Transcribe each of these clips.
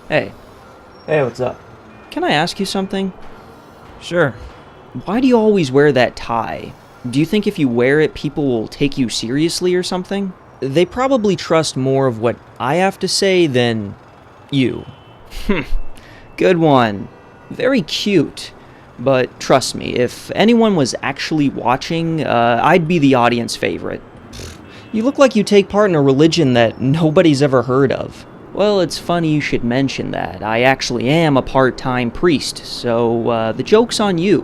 Hey, Hey, what's up? can I ask you something? Sure. Why do you always wear that tie? Do you think if you wear it, people will take you seriously or something? They probably trust more of what I have to say than you. Good one. Very cute. But trust me, if anyone was actually watching, I'd be the audience favorite. You look like you take part in a religion that nobody's ever heard of. Well, it's funny you should mention that. I actually am a part-time priest, so the joke's on you.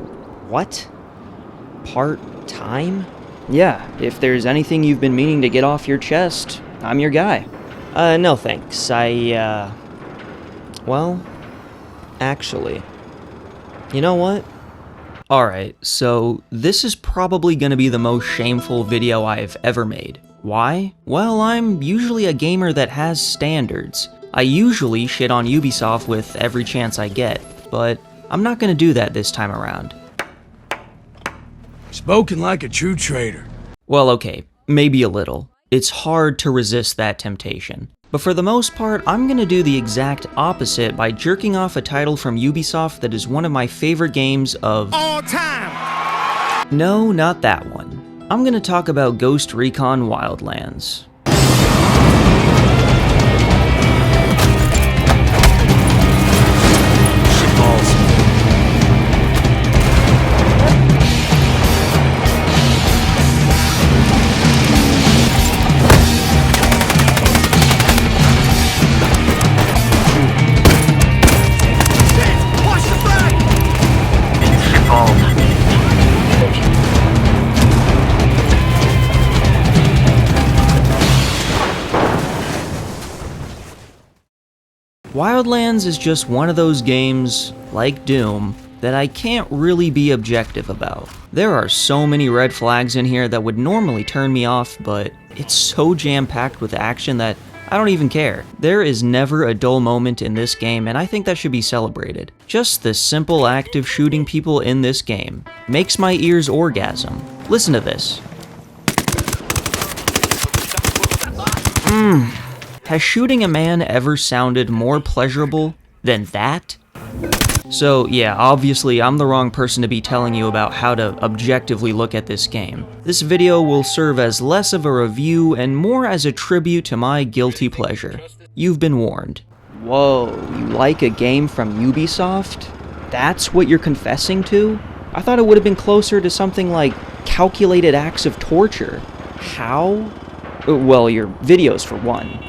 What? Part-time? Yeah, if there's anything you've been meaning to get off your chest, I'm your guy. No thanks. Well, actually, you know what? Alright, so this is probably gonna be the most shameful video I've ever made. Why? Well, I'm usually a gamer that has standards. I usually shit on Ubisoft with every chance I get, but I'm not gonna do that this time around. Spoken like a true traitor. Well, okay, maybe a little. It's hard to resist that temptation. But for the most part, I'm gonna do the exact opposite by jerking off a title from Ubisoft that is one of my favorite games of all time. No, not that one. I'm gonna talk about Ghost Recon Wildlands. Wildlands is just one of those games, like Doom, that I can't really be objective about. There are so many red flags in here that would normally turn me off, but it's so jam-packed with action that I don't even care. There is never a dull moment in this game, and I think that should be celebrated. Just the simple act of shooting people in this game makes my ears orgasm. Listen to this. Has shooting a man ever sounded more pleasurable than that? So yeah, obviously I'm the wrong person to be telling you about how to objectively look at this game. This video will serve as less of a review and more as a tribute to my guilty pleasure. You've been warned. Whoa, you like a game from Ubisoft? That's what you're confessing to? I thought it would have been closer to something like calculated acts of torture. How? Well, your videos for one.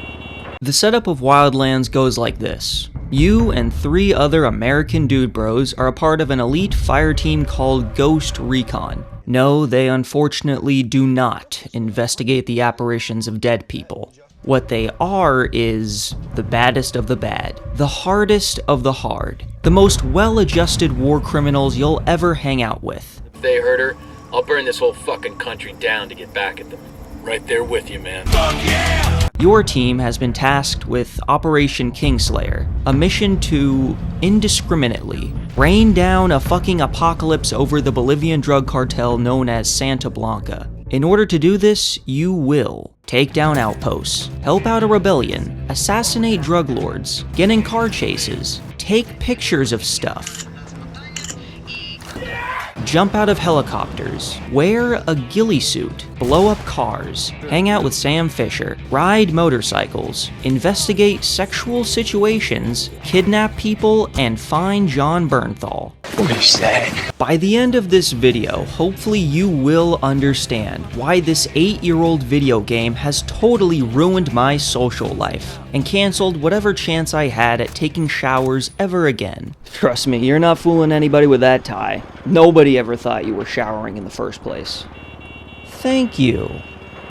The setup of Wildlands goes like this. You and 3 other American dude bros are a part of an elite fire team called Ghost Recon. No, they unfortunately do not investigate the apparitions of dead people. What they are is the baddest of the bad, the hardest of the hard, the most well-adjusted war criminals you'll ever hang out with. If they hurt her, I'll burn this whole fucking country down to get back at them. Right there with you, man. Fuck yeah! Your team has been tasked with Operation Kingslayer, a mission to, indiscriminately, rain down a fucking apocalypse over the Bolivian drug cartel known as Santa Blanca. In order to do this, you will take down outposts, help out a rebellion, assassinate drug lords, get in car chases, take pictures of stuff, jump out of helicopters, wear a ghillie suit, blow up cars, hang out with Sam Fisher, ride motorcycles, investigate sexual situations, kidnap people, and find John Bernthal. What do you say? By the end of this video, hopefully you will understand why this 8-year-old video game has totally ruined my social life and canceled whatever chance I had at taking showers ever again. Trust me, you're not fooling anybody with that tie. Nobody ever thought you were showering in the first place. Thank you.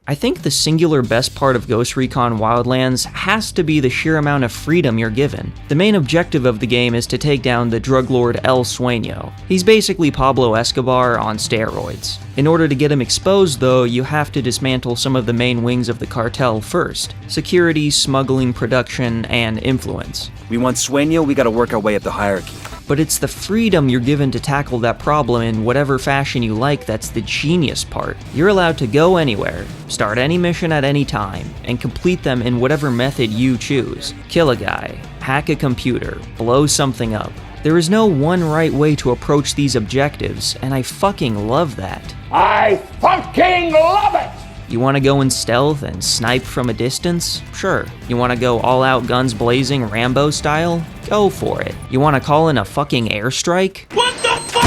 I think the singular best part of Ghost Recon Wildlands has to be the sheer amount of freedom you're given. The main objective of the game is to take down the drug lord El Sueño. He's basically Pablo Escobar on steroids. In order to get him exposed though, you have to dismantle some of the main wings of the cartel first. Security, smuggling, production, and influence. We want Sueño, we gotta work our way up the hierarchy. But it's the freedom you're given to tackle that problem in whatever fashion you like that's the genius part. You're allowed to go anywhere, start any mission at any time, and complete them in whatever method you choose. Kill a guy, hack a computer, blow something up. There is no one right way to approach these objectives, and I fucking love that. I fucking love it! You want to go in stealth and snipe from a distance? Sure. You want to go all out guns blazing Rambo style? Go for it. You want to call in a fucking airstrike? What the fuck?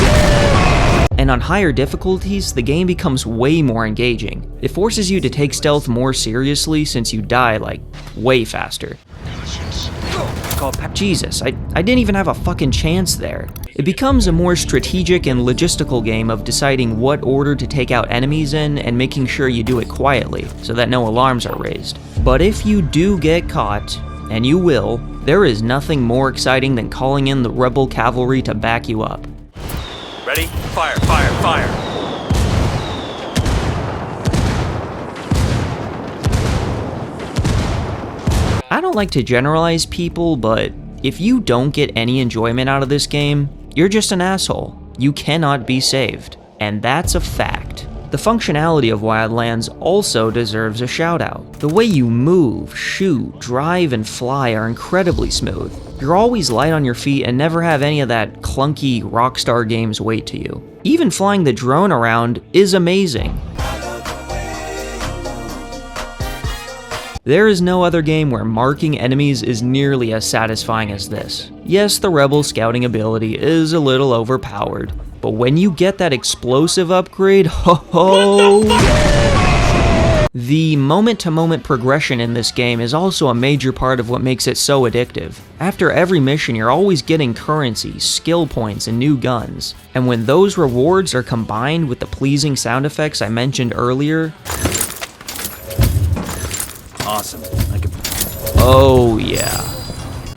And on higher difficulties, the game becomes way more engaging. It forces you to take stealth more seriously since you die, like, way faster. Jesus, I didn't even have a fucking chance there. It becomes a more strategic and logistical game of deciding what order to take out enemies in and making sure you do it quietly, so that no alarms are raised. But if you do get caught, and you will, there is nothing more exciting than calling in the rebel cavalry to back you up. Ready? Fire, fire, fire! I don't like to generalize people, but if you don't get any enjoyment out of this game, you're just an asshole. You cannot be saved. And that's a fact. The functionality of Wildlands also deserves a shout out. The way you move, shoot, drive, and fly are incredibly smooth. You're always light on your feet and never have any of that clunky Rockstar Games weight to you. Even flying the drone around is amazing. There is no other game where marking enemies is nearly as satisfying as this. Yes, the Rebel scouting ability is a little overpowered, but when you get that explosive upgrade, ho ho! The moment-to-moment progression in this game is also a major part of what makes it so addictive. After every mission, you're always getting currency, skill points, and new guns. And when those rewards are combined with the pleasing sound effects I mentioned earlier, Awesome. oh yeah.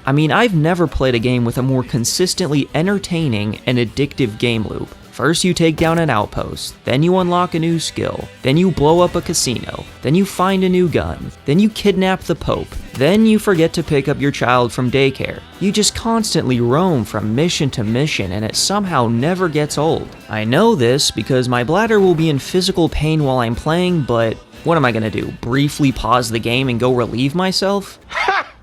I mean, I've never played a game with a more consistently entertaining and addictive game loop. First you take down an outpost, then you unlock a new skill, then you blow up a casino, then you find a new gun, then you kidnap the Pope, then you forget to pick up your child from daycare. You just constantly roam from mission to mission and it somehow never gets old. I know this because my bladder will be in physical pain while I'm playing, but what am I gonna do? Briefly pause the game and go relieve myself? Ha!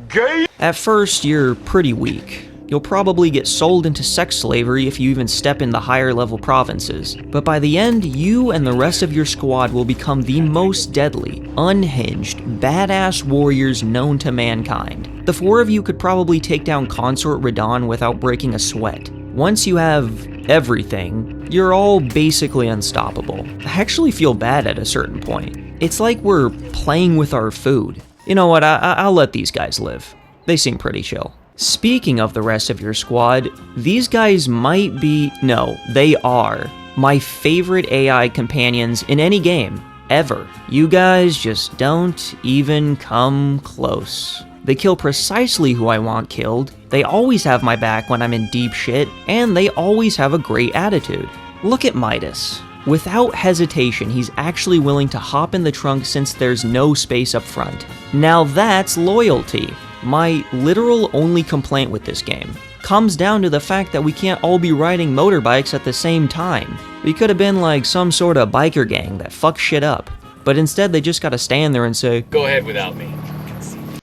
Gay! At first, you're pretty weak. You'll probably get sold into sex slavery if you even step in the higher level provinces. But by the end, you and the rest of your squad will become the most deadly, unhinged, badass warriors known to mankind. The four of you could probably take down Consort Radahn without breaking a sweat. Once you have everything, you're all basically unstoppable. I actually feel bad at a certain point. It's like we're playing with our food. You know what, I'll let these guys live. They seem pretty chill. Speaking of the rest of your squad, these guys might be, no, they are, my favorite AI companions in any game, ever. You guys just don't even come close. They kill precisely who I want killed, they always have my back when I'm in deep shit, and they always have a great attitude. Look at Midas. Without hesitation, he's actually willing to hop in the trunk since there's no space up front. Now that's loyalty. My literal only complaint with this game comes down to the fact that we can't all be riding motorbikes at the same time. We could have been like some sort of biker gang that fucks shit up, but instead they just gotta stand there and say, Go ahead without me.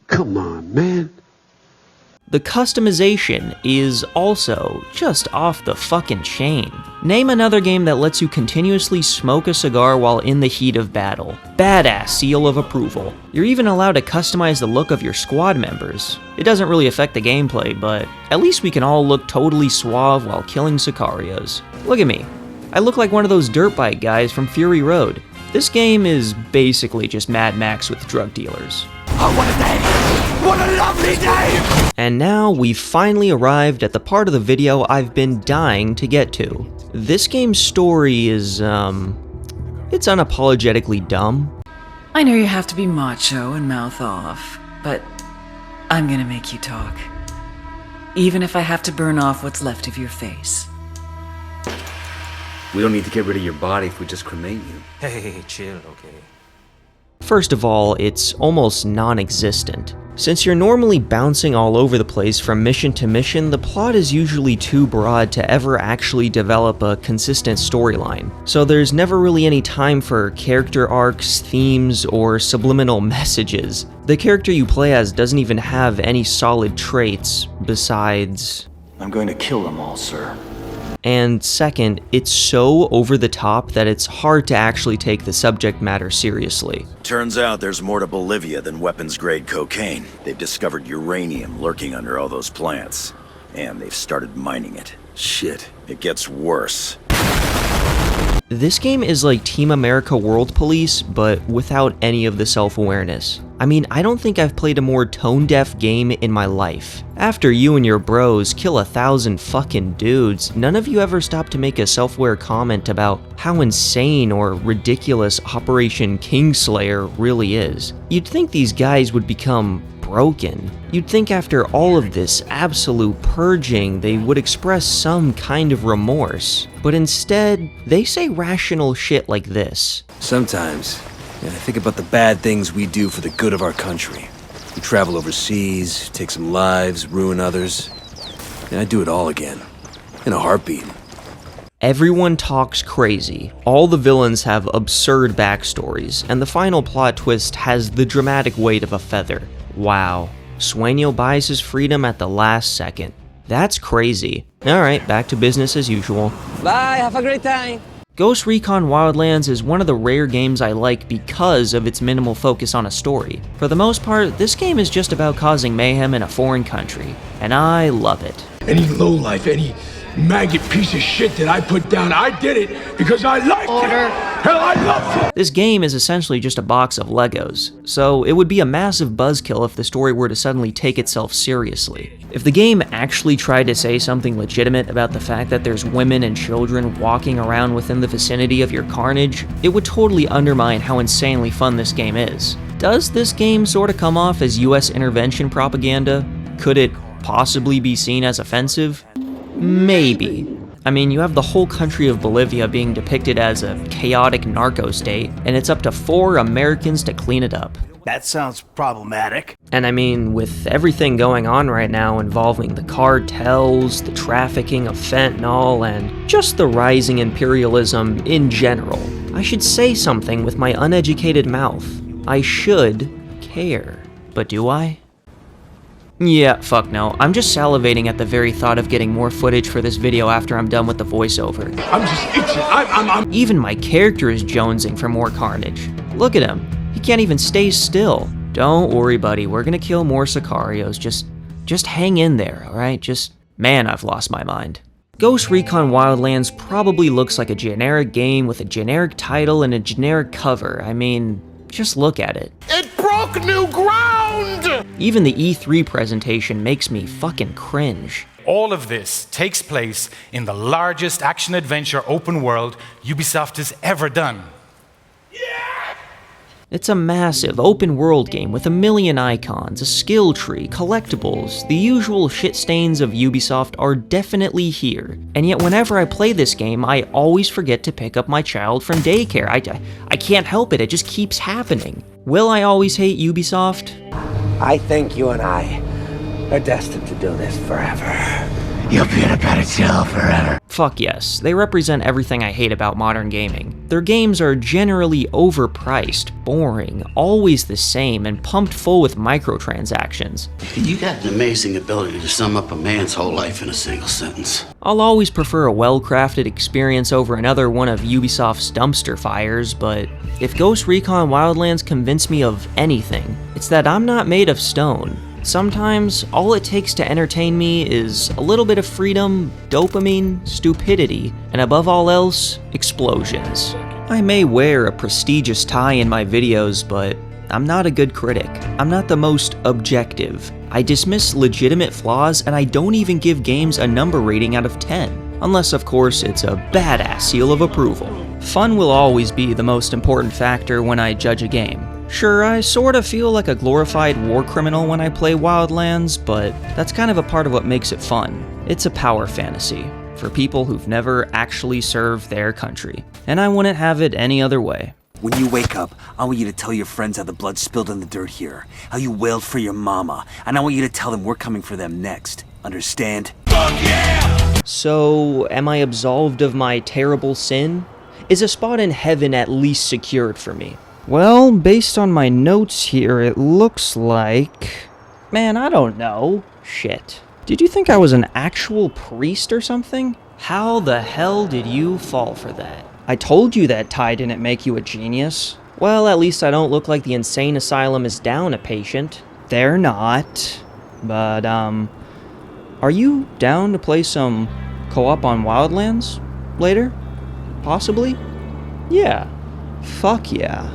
Come on, man. The customization is also just off the fucking chain. Name another game that lets you continuously smoke a cigar while in the heat of battle. Badass seal of approval. You're even allowed to customize the look of your squad members. It doesn't really affect the gameplay, but at least we can all look totally suave while killing sicarios. Look at me. I look like one of those dirt bike guys from Fury Road. This game is basically just Mad Max with drug dealers. Oh, what a day! What a lovely day! And now we've finally arrived at the part of the video I've been dying to get to. This game's story is, it's unapologetically dumb. I know you have to be macho and mouth off, but I'm gonna make you talk. Even if I have to burn off what's left of your face. We don't need to get rid of your body if we just cremate you. Hey, chill, okay? First of all, it's almost non-existent. Since you're normally bouncing all over the place from mission to mission, the plot is usually too broad to ever actually develop a consistent storyline. So there's never really any time for character arcs, themes, or subliminal messages. The character you play as doesn't even have any solid traits besides... I'm going to kill them all, sir. And second, it's so over the top that it's hard to actually take the subject matter seriously. Turns out there's more to Bolivia than weapons-grade cocaine. They've discovered uranium lurking under all those plants. And they've started mining it. Shit, it gets worse. This game is like Team America World Police, but without any of the self-awareness. I mean, I don't think I've played a more tone-deaf game in my life. After you and your bros kill 1,000 fucking dudes, none of you ever stop to make a self-aware comment about how insane or ridiculous Operation Kingslayer really is. You'd think these guys would become broken. You'd think after all of this absolute purging, they would express some kind of remorse. But instead, they say rational shit like this. Sometimes, I think about the bad things we do for the good of our country. We travel overseas, take some lives, ruin others, and I'd do it all again, in a heartbeat. Everyone talks crazy, all the villains have absurd backstories, and the final plot twist has the dramatic weight of a feather. Wow, Sueño buys his freedom at the last second. That's crazy. Alright, back to business as usual. Bye, have a great time. Ghost Recon Wildlands is one of the rare games I like because of its minimal focus on a story. For the most part, this game is just about causing mayhem in a foreign country, and I love it. Any lowlife, any maggot piece of shit that I put down, I did it because I liked it. Hell, I loved it. This game is essentially just a box of Legos, so it would be a massive buzzkill if the story were to suddenly take itself seriously. If the game actually tried to say something legitimate about the fact that there's women and children walking around within the vicinity of your carnage, it would totally undermine how insanely fun this game is. Does this game sort of come off as US intervention propaganda? Could it possibly be seen as offensive? Maybe. I mean, you have the whole country of Bolivia being depicted as a chaotic narco state, and it's up to 4 Americans to clean it up. That sounds problematic. And I mean, with everything going on right now involving the cartels, the trafficking of fentanyl, and just the rising imperialism in general, I should say something with my uneducated mouth. I should care. But do I? Yeah, fuck no. I'm just salivating at the very thought of getting more footage for this video after I'm done with the voiceover. I'm just itching. I'm Even my character is jonesing for more carnage. Look at him. He can't even stay still. Don't worry, buddy. We're gonna kill more Sicarios. Just hang in there, alright? Man, I've lost my mind. Ghost Recon Wildlands probably looks like a generic game with a generic title and a generic cover. I mean, just look at it. It broke new ground! Even the E3 presentation makes me fucking cringe. All of this takes place in the largest action-adventure open world Ubisoft has ever done. It's a massive open-world game with a million icons, a skill tree, collectibles. The usual shit stains of Ubisoft are definitely here. And yet whenever I play this game, I always forget to pick up my child from daycare. I can't help it, it just keeps happening. Will I always hate Ubisoft? I think you and I are destined to do this forever. You'll be in a better jail forever. Fuck yes, they represent everything I hate about modern gaming. Their games are generally overpriced, boring, always the same, and pumped full with microtransactions. You got an amazing ability to sum up a man's whole life in a single sentence. I'll always prefer a well-crafted experience over another one of Ubisoft's dumpster fires, but if Ghost Recon Wildlands convinced me of anything, it's that I'm not made of stone. Sometimes, all it takes to entertain me is a little bit of freedom, dopamine, stupidity, and above all else, explosions. I may wear a prestigious tie in my videos, but I'm not a good critic. I'm not the most objective. I dismiss legitimate flaws, and I don't even give games a number rating out of 10. Unless, of course, it's a badass seal of approval. Fun will always be the most important factor when I judge a game. Sure, I sort of feel like a glorified war criminal when I play Wildlands, but that's kind of a part of what makes it fun. It's a power fantasy for people who've never actually served their country, and I wouldn't have it any other way. When you wake up, I want you to tell your friends how the blood spilled in the dirt here, how you wailed for your mama, and I want you to tell them we're coming for them next. Understand? So, am I absolved of my terrible sin? Is a spot in heaven at least secured for me? Well, based on my notes here, it looks like... Man, I don't know. Shit. Did you think I was an actual priest or something? How the hell did you fall for that? I told you that tie didn't make you a genius. Well, at least I don't look like the insane asylum is down a patient. They're not. But, are you down to play some co-op on Wildlands later? Possibly? Yeah. Fuck yeah.